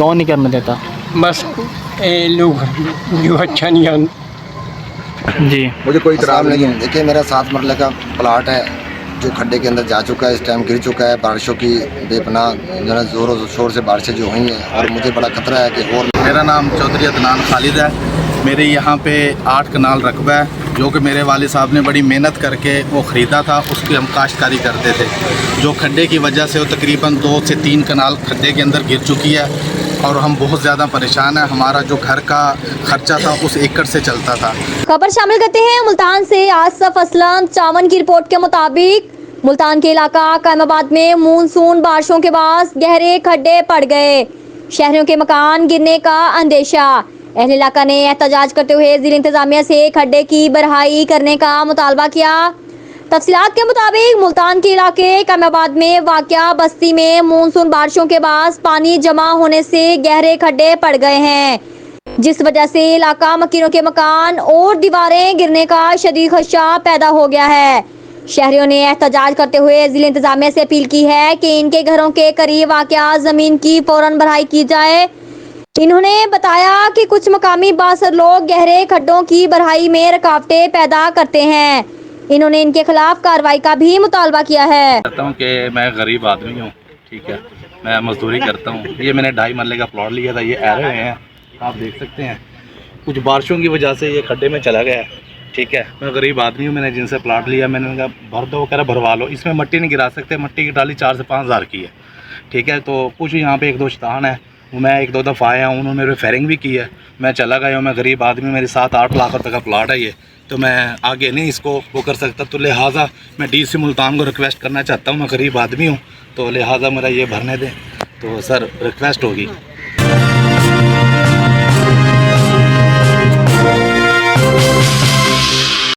कौन नहीं करने देता? बस ये लोग जो अच्छा नहीं है। जी। मुझे कोई इतराज़ नहीं है। देखिए मेरा 7 मरले का प्लाट है जो खड्डे के अंदर जा चुका है, इस टाइम गिर चुका है। बारिशों की बेपनाह जो है ज़ोरों शोर से बारिशें जो हुई हैं और मुझे बड़ा खतरा है कि और। मेरा नाम चौधरी अदनान खालिद है। मेरे यहाँ पे 8 कनाल रकबा है जो कि मेरे वालिद साहब ने बड़ी मेहनत करके वो ख़रीदा था, उसकी हम काश्तकारी करते थे। जो खड्डे की वजह से वो तकरीबन 2 से 3 कनाल खड्डे के अंदर गिर चुकी है और हम बहुत ज़्यादा परेशान हैं। हमारा जो घर का खर्चा था उस एकड़ से चलता था। खबर शामिल करते हैं मुल्तान से। आसफ असलम चावन की रिपोर्ट के मुताबिक मुल्तान के इलाका कायमाबाद में मानसून बारिशों के बाद गहरे खड्डे पड़ गए। शहरियों के मकान गिरने का अंदेशा। अहले इलाका ने एहतजाज करते हुए जिला इंतजामिया से खड्डे की भराई करने का मुतालबा किया। तफसीलात के मुताबिक मुल्तान के इलाके कायमाबाद में वाक़या बस्ती में मानसून बारिशों के बाद पानी जमा होने से गहरे खड्डे पड़ गए हैं, जिस वजह से इलाका मकीनों के मकान और दीवारें गिरने का शदीद खदशा पैदा हो गया है। शहरियों ने एहतजाज करते हुए जिला इंतजामिया से अपील की है कि इनके घरों के करीब वाक़या ज़मीन की फौरन भराई की जाए। इन्होंने बताया कि कुछ मकामी बासर लोग गहरे खड्डों की भराई में रुकावटें पैदा करते हैं। इन्होंने इनके खिलाफ कार्रवाई का भी मुतालबा किया है। कहता हूँ कि मैं गरीब आदमी हूँ, ठीक है, मैं मजदूरी करता हूँ। ये मैंने 2.5 मरले का प्लॉट लिया था, ये ऐरे हुए हैं, आप देख सकते हैं। कुछ बारिशों की वजह से ये खड्डे में चला गया है, ठीक है। मैं गरीब आदमी हूँ, मैंने जिनसे प्लॉट लिया मैंने कहा भर दो, कह रहा भरवा लो। इसमें मट्टी नहीं गिरा सकते, मट्टी की डाली 4 से 5 हज़ार की है, ठीक है। तो कुछ यहाँ पे 1-2 शैतान है, मैं 1-2 दफ़ा आया हूँ, उन्होंने मेरे फायरिंग भी की है, मैं चला गया हूँ। मैं गरीब आदमी, मेरे 7-8 लाख रुपए का प्लॉट है ये, तो मैं आगे नहीं इसको वो कर सकता। तो लिहाजा मैं DC मुल्तान को रिक्वेस्ट करना चाहता हूँ, मैं गरीब आदमी हूँ, तो लिहाजा मेरा ये भरने दें, तो सर रिक्वेस्ट होगी।